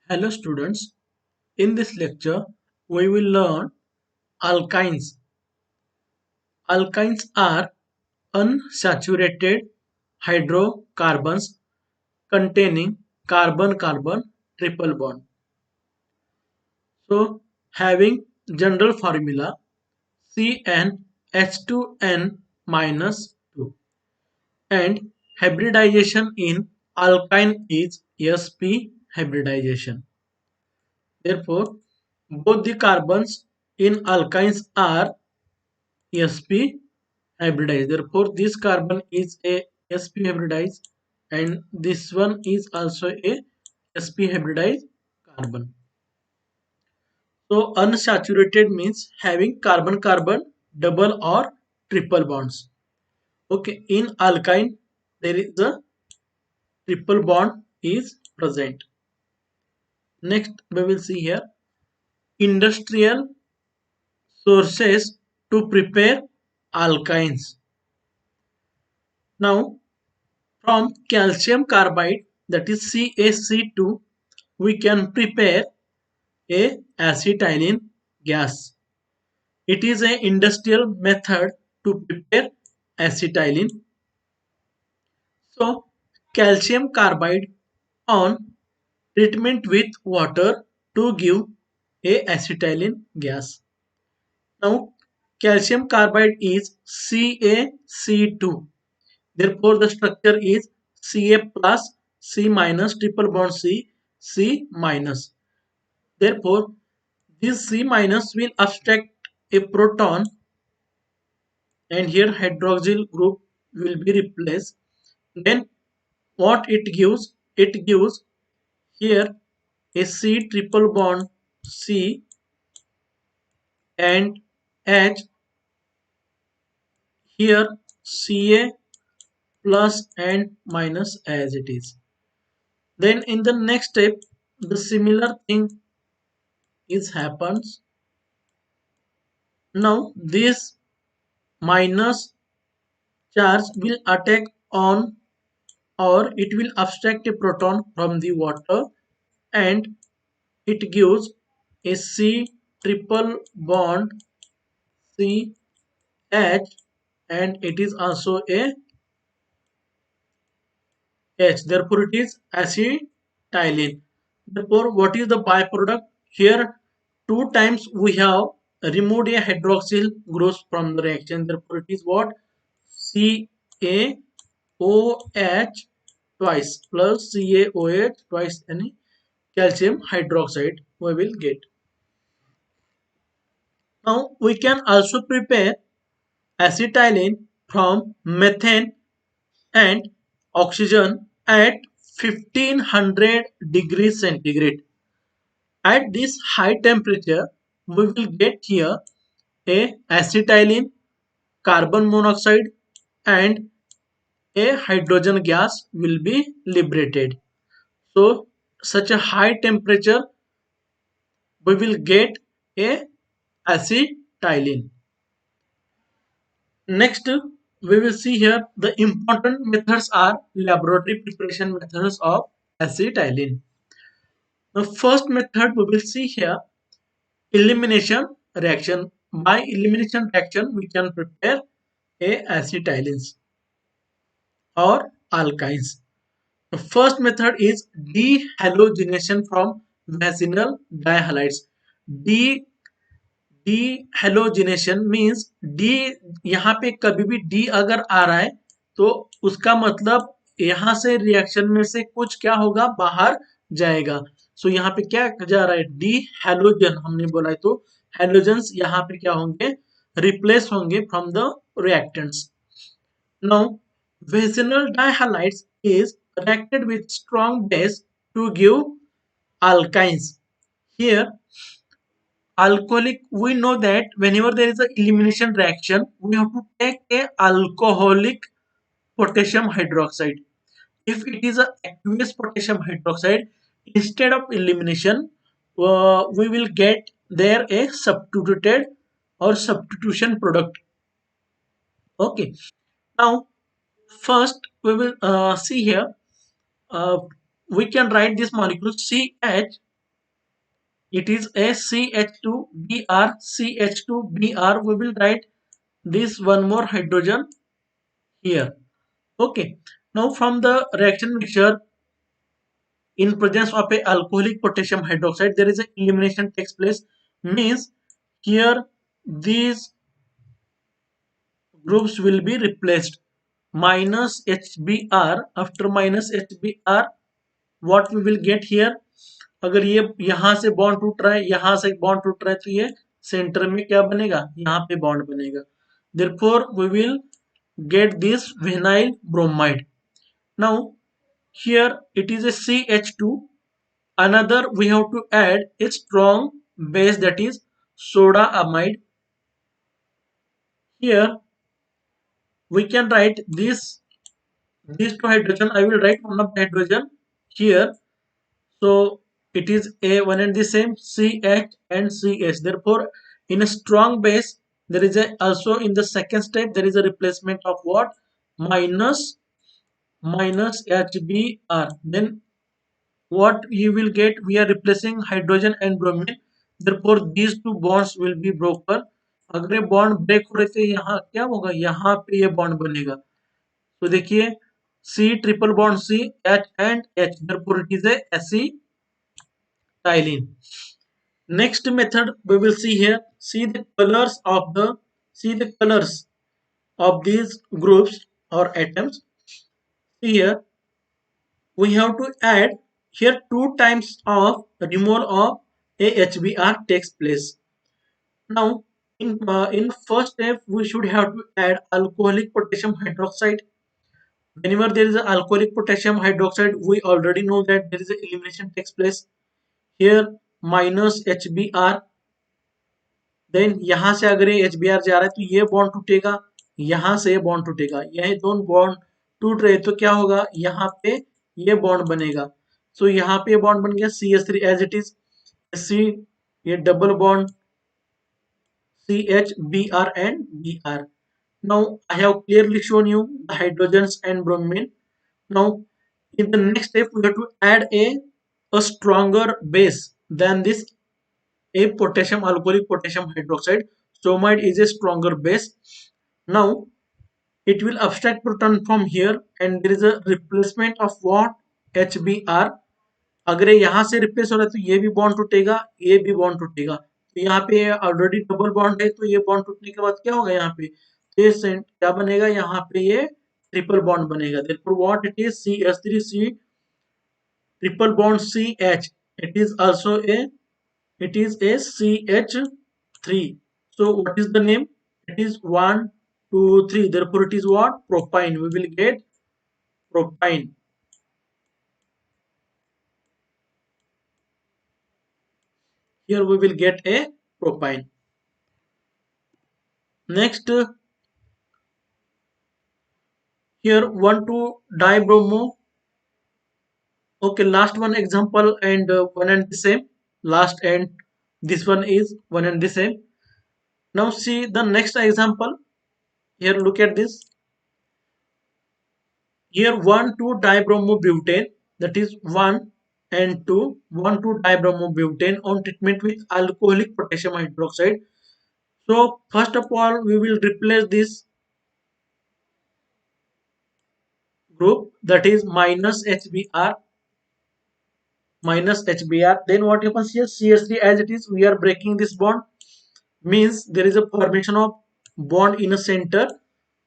Hello students, in this lecture we will learn alkynes. Alkynes are unsaturated hydrocarbons containing carbon-carbon triple bond. So having general formula CnH2n minus 2 and hybridization in alkyne is sp hybridization. Therefore, both the carbons in alkynes are sp hybridized. Therefore, this carbon is a sp hybridized and this one is also a sp hybridized carbon. So, unsaturated means having carbon-carbon double or triple bonds. Okay, in alkyne there is a triple bond is present. Next, we will see here industrial sources to prepare alkynes. Now, from calcium carbide, that is CaC2, we can prepare a acetylene gas. It is an industrial method to prepare acetylene. So, calcium carbide on treatment with water to give a acetylene gas. Now, calcium carbide is CaC2. Therefore, the structure is Ca plus C minus triple bond C minus. Therefore, this C minus will abstract a proton and here hydroxyl group will be replaced. Then what it gives? It gives here a C triple bond C and H here Ca plus and minus as it is. Then in the next step, the similar thing is happens. Now this minus charge will attack on or it will abstract a proton from the water and it gives a C triple bond C H and it is also a H. Therefore, it is acetylene. Therefore, what is the byproduct? Here, two times we have removed a hydroxyl groups from the reaction. Therefore, it is what? CaOH twice plus CaOH twice any calcium hydroxide we will get. Now, we can also prepare acetylene from methane and oxygen at 1500 degrees centigrade. At this high temperature, we will get here a acetylene, carbon monoxide and a hydrogen gas will be liberated. So such a high temperature we will get a acetylene. Next we will see here the important methods are laboratory preparation methods of acetylene. The first method we will see here elimination reaction. By elimination reaction we can prepare a acetylenes or alkynes. The first method is dehalogenation from vaginal dihalides. D dehalogenation means D यहाँ पे कभी भी D अगर आ रहा है तो उसका मतलब यहाँ से रिएक्शन में से कुछ क्या होगा बाहर जाएगा. सो यहाँ पे क्या जा रहा है डी हेलोजन हमने बोला है तो हेलोजेंस यहाँ पे क्या होंगे रिप्लेस होंगे from the reactants. Now, vaginal dihalides is reacted with strong base to give alkynes. Here, alcoholic, we know that whenever there is a elimination reaction, we have to take a alcoholic potassium hydroxide. If it is a aqueous potassium hydroxide, instead of elimination, we will get there a substituted or substitution product. Okay. Now, first we will see here. Uh, we can write this molecule CH. it is a CH2Br, CH2Br. We will write this one more hydrogen here. Okay, now from the reaction mixture, in presence of a alcoholic potassium hydroxide, there is a elimination takes place. Means here these groups will be replaced. Minus HBr, after minus HBr, what we will get here, अगर ये यहां से bond टूट रहा है, यहां से bond टूट रहा है, तो ये सेंटर में क्या बनेगा, यहाँ पे बॉन्ड बनेगा. Therefore we will get this vinyl bromide. Now here it is a CH2. Another we have to add a strong base, that is soda amide. Here we can write this, these two hydrogen. I will write one of the hydrogen here. So it is a one and the same, CH and CH. Therefore in a strong base there is a, also in the second step there is a replacement of what, minus HBr. Then what you will get, we are replacing hydrogen and bromine. Therefore these two bonds will be broken. अगर ये bond break हो रहे थे, यहाँ क्या होगा, यहाँ पे ये बॉन्ड बनेगा. तो देखिए C triple bond C, H and H. Therefore it is a acetylene. Next method we will see here. See the colors of these groups or atoms. See here we have to add here 2 times of removal of AHBr takes place. Now in first step we should have to add alcoholic potassium hydroxide. Whenever there is an alcoholic potassium hydroxide, we already know that there is an elimination takes place. Here minus HBr. Then यहाँ से अगर ये HBr जा रहा है तो ये bond टूटेगा, यहाँ से ये बॉन्ड टूटेगा, ये दोनों बॉन्ड टूट रहे तो क्या होगा, यहाँ पे ये बॉन्ड बनेगा. सो यहाँ पे बॉन्ड बन गया CH3 as it is, C ये double bond CH Br and Br. Now I have clearly shown you the hydrogens and bromine. Now in the next step we have to add a stronger base than this, a potassium alcoholic potassium hydroxide. Bromide is a stronger base. Now it will abstract proton from here and there is a replacement of what, HBr. अगर ये यहाँ से replace हो रहा है तो ये भी बॉन्ड टूटेगा, ये भी बॉन्ड टूटेगा. तो यहाँ पे ऑलरेडी डबल बॉन्ड है, तो ये बॉन्ड टूटने के बाद क्या होगा, यहाँ पे ये क्या बनेगा, यहाँ पे ये ट्रिपल बॉन्ड बनेगा. therefore what it is, CH3C triple bond CH, it is also a, it is a CH3. So what is the name, it is 1 2 3. Therefore it is what, propine. We will get propine. Here we will get a propine. Next here 1,2-dibromo. Okay, last one example and one and the same, last and this one is one and the same. Now see the next example. Here look at this. Here 1,2-dibromobutane, that is 1 and 2, 1,2-dibromobutane on treatment with alcoholic potassium hydroxide. So first of all we will replace this group, that is minus HBr, minus HBr. Then what happens here, CH3 as it is, we are breaking this bond, means there is a formation of bond in a center.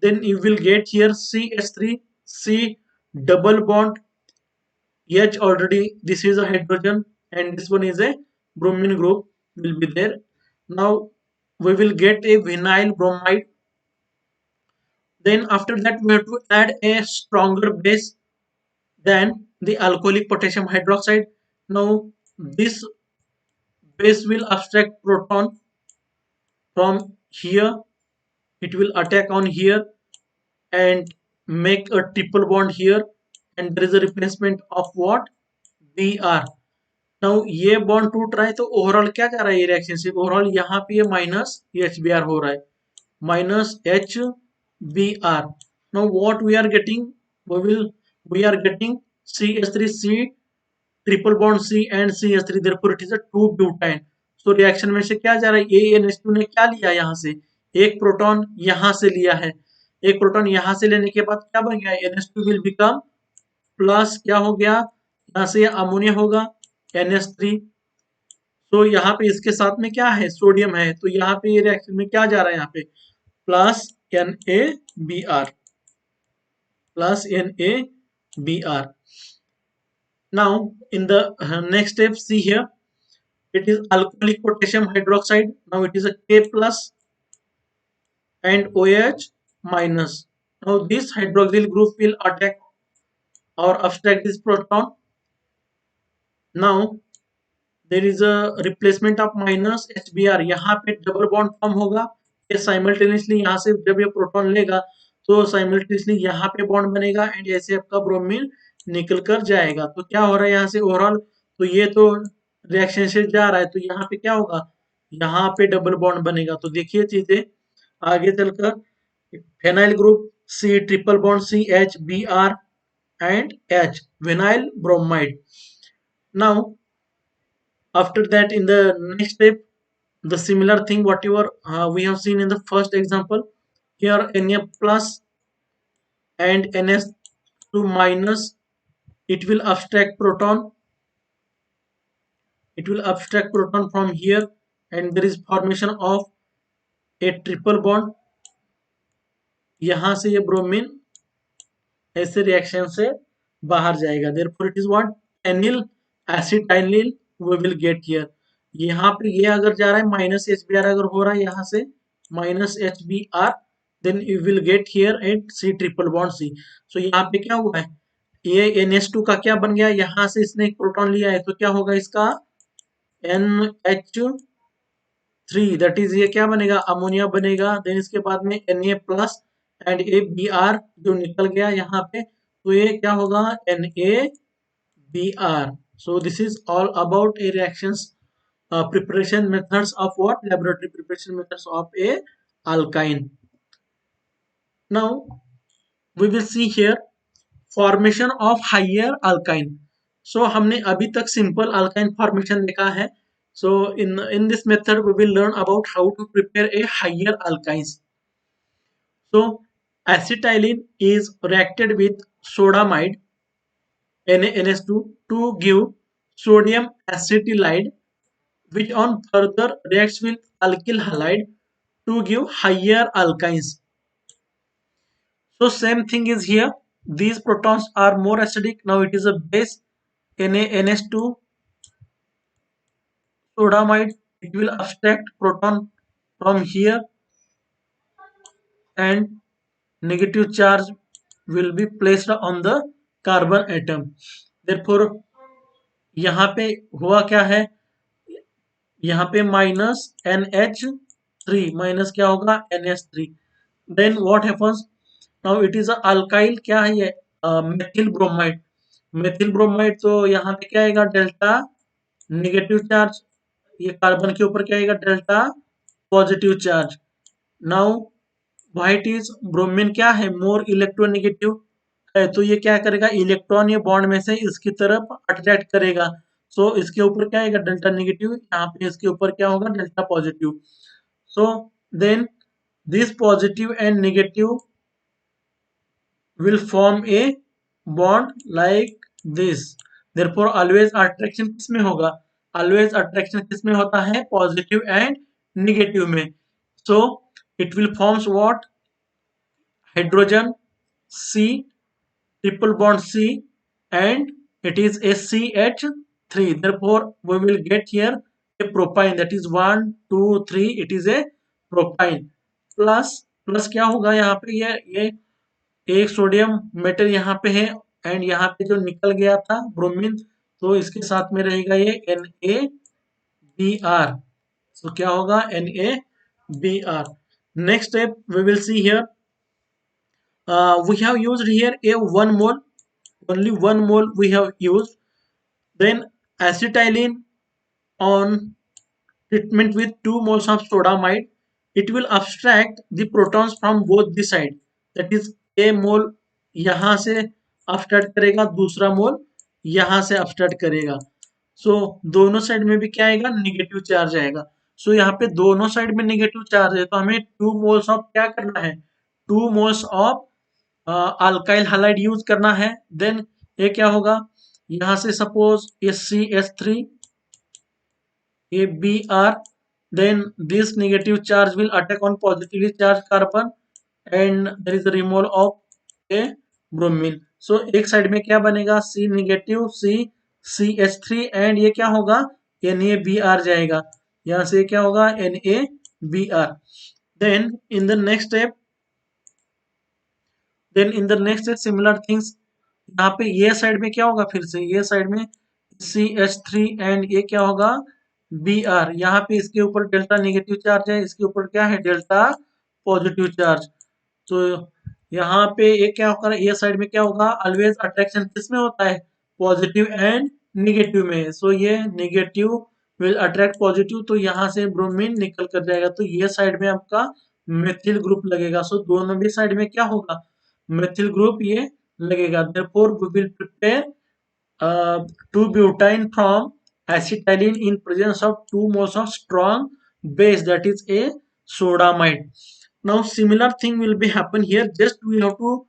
Then you will get here CH3 C double bond H, already this is a hydrogen and this one is a bromine group will be there. Now we will get a vinyl bromide. Then after that we have to add a stronger base than the alcoholic potassium hydroxide. Now this base will abstract proton from here, it will attack on here and make a triple bond here, and there is a replacement of what, Br. Now ये bond टूट रहा है तो overall क्या कर रहा है ये रिएक्शन से, ओवरऑल यहाँ पे ये माइनस HBr हो रहा है, minus HBr. Now what we are getting, we are getting CH3C triple bond C and CH3, therefore it is a 2 butyne. So reaction में से क्या जा रहा है, ANH2 ने क्या लिया यहाँ से, एक प्रोटॉन यहाँ से लिया है, एक प्रोटॉन यहाँ से लेने के बाद क्या बन गया, NH2 विल बिकम प्लस क्या हो गया, यहाँ से अमोनिया होगा NH3। तो यहाँ पे इसके साथ में क्या है, सोडियम है, तो यहाँ पे ये रिएक्शन में क्या जा रहा है, यहाँ पे plus NaBr, plus NaBr। Now in the next step, see here, it is alcoholic potassium hydroxide. Now it is a K plus and OH minus. Now this hydroxyl group will attack or abstract this proton. Now there is a replacement of minus HBr, यहाँ पे double bond form होगा, ये simultaneously यहाँ से जब ये proton लेगा तो साइमल्टेनियसली यहाँ पे बॉन्ड बनेगा एंड ऐसे आपका ब्रोमीन निकल कर जाएगा। तो क्या हो रहा है यहाँ से ओवरऑल, तो ये तो रिएक्शन से जा रहा है, तो यहाँ पे क्या होगा, यहाँ पे डबल बॉन्ड बनेगा। तो देखिए चीजें आगे चलकर, phenyl group C triple bond C HBr and H vinyl bromide. Now after that, in the next step, the similar thing whatever we have seen in the first example, here Na plus and NH2 minus, it will abstract proton, it will abstract proton from here and there is formation of a triple bond, यहाँ से ये bromine ऐसे reaction से बाहर जाएगा, therefore it is what, एनिल एसिटाइलिल we will get here। यहाँ पे ये अगर जा रहा है माइनस HBr, अगर हो रहा है यहाँ से minus HBr, then you will get here at C triple bond C। सो यहाँ पे क्या हुआ है, ये NH2 का क्या बन गया, यहाँ से इसने एक प्रोटॉन लिया है तो क्या होगा इसका NH3, दैट इज ये क्या बनेगा, अमोनिया बनेगा। देन इसके बाद में Na प्लस एंड ABr जो निकल गया यहाँ पे, तो ये क्या होगा NaBr। So this is all about a reactions preparation methods of what, laboratory preparation methods of a alkyne। Now we will see here formation of higher alkyne। So हमने अभी तक simple alkyne formation देखा है। So in this method we will learn about how to prepare a higher alkynes। So acetylene is reacted with sodamide NaNH2 to give sodium acetylide, which on further reacts with alkyl halide to give higher alkynes। So same thing is here. These protons are more acidic. Now it is a base NaNH2 sodamide. It will abstract proton from here and negative charge will be placed on the carbon atom। Therefore यहाँ पे हुआ क्या है, यहाँ पे minus NH3 minus क्या होगा NH3। Then what happens, now it is alkyl, क्या है ये मेथिल ब्रोमाइड, मेथिल ब्रोमाइड, तो यहाँ पे क्या आएगा डेल्टा नेगेटिव चार्ज, ये कार्बन के ऊपर क्या आएगा delta positive charge. Now white is bromine क्या है मोर इलेक्ट्रोनेगेटिव है, तो ये क्या करेगा इलेक्ट्रॉन ये बॉन्ड में से इसकी तरफ अट्रैक्ट करेगा। सो इसके ऊपर क्या आएगा डेल्टा नेगेटिव, यहाँ पे इसके ऊपर क्या होगा delta positive. So then this positive and negative will form a bond like this। therefore always attraction किसमें होगा, always attraction किसमें होता है पॉजिटिव एंड नेगेटिव में। so it will forms what, hydrogen C triple bond C and it is a CH3, therefore we will get here a propine, that is 1 2 3, it is a propine। Plus plus क्या होगा यहाँ पे, ये एक sodium metal यहाँ पे है and यहाँ पे जो निकल गया था ब्रोमीन, तो इसके साथ में रहेगा ये NaBr। तो क्या होगा NaBr। Next step we will see here, we have used here a 1 mole, only 1 mole we have used। then acetylene on treatment with 2 moles of sodamide, it will abstract the protons from both the side, that is a मोल यहाँ से abstract करेगा, दूसरा मोल यहां से upstart करेगा। सो दोनों side में भी क्या आएगा, निगेटिव चार्ज आएगा। सो यहाँ पे दोनों साइड में निगेटिव चार्ज है, तो हमें 2 मोल्स ऑफ क्या करना है, 2 moles of alkyl halide use करना है। देन ये क्या होगा, यहां से सपोज ये CH3 ये Br, then this negative charge will attack on positively charged carbon and there is a removal of a bromine. So एक साइड में क्या बनेगा, C negative C CH3 and ये क्या होगा, NaBr जाएगा। यहाँ से क्या होगा, NaBr। Then in the next step, similar things, यहाँ पे ये साइड में क्या होगा, फिर से ये साइड में CH3 एंड ये क्या होगा, Br। यहाँ पे इसके ऊपर डेल्टा नेगेटिव चार्ज है, इसके ऊपर क्या है, डेल्टा पॉजिटिव चार्ज। तो यहाँ पे ये क्या होगा, ये साइड में क्या होगा, ऑलवेज अट्रैक्शन किस में होता है, पॉजिटिव एंड निगेटिव में। सो ये निगेटिव विल अट्रैक्ट पॉजिटिव, तो यहाँ से ब्रोमीन निकल कर जाएगा, तो ये साइड में आपका मेथिल ग्रुप लगेगा। सो दोनों भी साइड में क्या होगा, मेथिल ग्रुप ये लगेगा। therefore we will prepare 2-butene from acetylene in presence of 2 moles of strong base, that is a sodamide. Now similar thing will be happen here, just we have to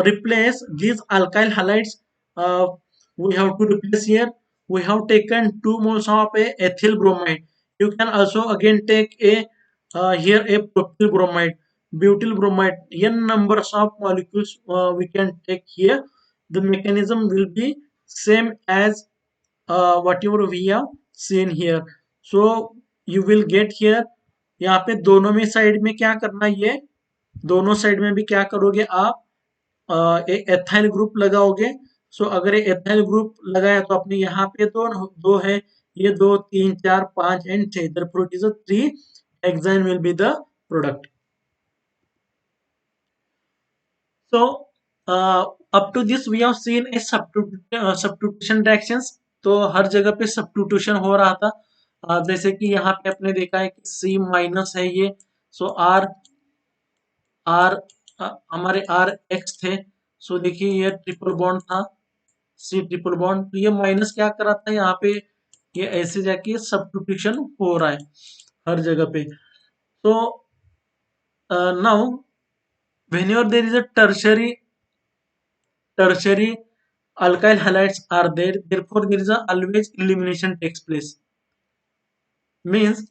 replace these alkyl halides. uh, we have to replace here, we have taken 2 moles of a ethyl bromide. You can also again take a here a propyl bromide, butyl bromide, n numbers of molecules we can take here. The mechanism will be same as whatever we have seen here. So you will get here, यहाँ पे दोनों में side में क्या करना है, ये दोनों साइड में भी क्या करोगे आप, एक एथाइल ग्रुप लगाओगे। सो अगर ये एथाइल ग्रुप लगाया तो अपने यहाँ पे दो दो है, ये 2 3 4 5 and 6, therefore it is a 3 hexane will be the product. So up to this we have seen a substitution reactions. तो हर जगह पे सब्स्टिट्यूशन हो रहा था। जैसे कि यहाँ पे आपने देखा है कि C माइनस है ये, सो R R हमारे R X थे। सो देखिए ये ट्रिपल बॉन्ड था, C ट्रिपल बॉन्ड, तो ये माइनस क्या कर रहा था यहाँ पे, ये ऐसे जाके सब्स्टिट्यूशन हो रहा है हर जगह पे। तो now whenever there is a tertiary alkyl halides are there, therefore there is a always elimination takes place. Means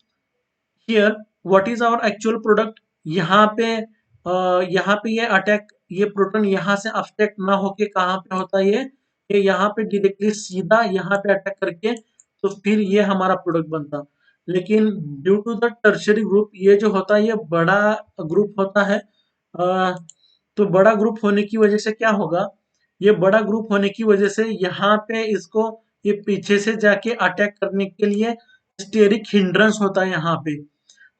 here what is our actual product, यहाँ पे ये अटैक, ये प्रोटॉन यहाँ से अटैक ना होके कहाँ पे होता है, ये यहाँ पे डायरेक्टली सीधा यहाँ पे अटैक करके, तो फिर ये हमारा प्रोडक्ट बनता। लेकिन due to the tertiary group ये जो होता है ये बड़ा ग्रुप होता है। तो बड़ा ग्रुप होने की वजह से क्या होगा, ये बड़ा ग्रुप होने की वजह से यहाँ पे इसको ये पीछे से जाके अटैक करने के लिए स्टेरिक हिंड्रेंस होता है यहाँ पे।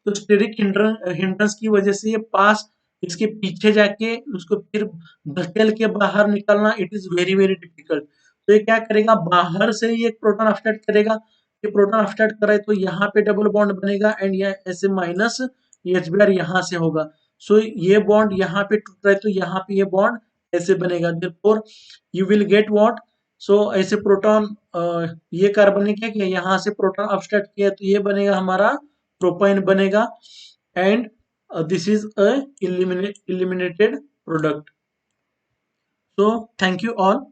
तो स्टेरिक हिंड्रेंस की वजह से ये पास इसके पीछे जाके उसको फिर धकेल के बाहर निकलना, it is very very difficult. तो ये क्या करेगा, बाहर से ही एक प्रोटॉन अपस्टार्ट करेगा, ये प्रोटॉन अपस्टार्ट करे तो यहाँ पे डबल बॉन्ड बनेगा एंड ये ऐसे माइनस HBr यहाँ से होगा। सो ये बॉन्ड यहाँ पे टूट रहा है तो यहाँ पे ये बॉन्ड ऐसे बनेगा, therefore you will get what. So ऐसे प्रोटॉन ये कार्बनिक है कि यहाँ से प्रोटॉन अपस्टार्ट किया तो ये बनेगा हमारा प्रोपाइन बनेगा and this is a eliminated product. So thank you all.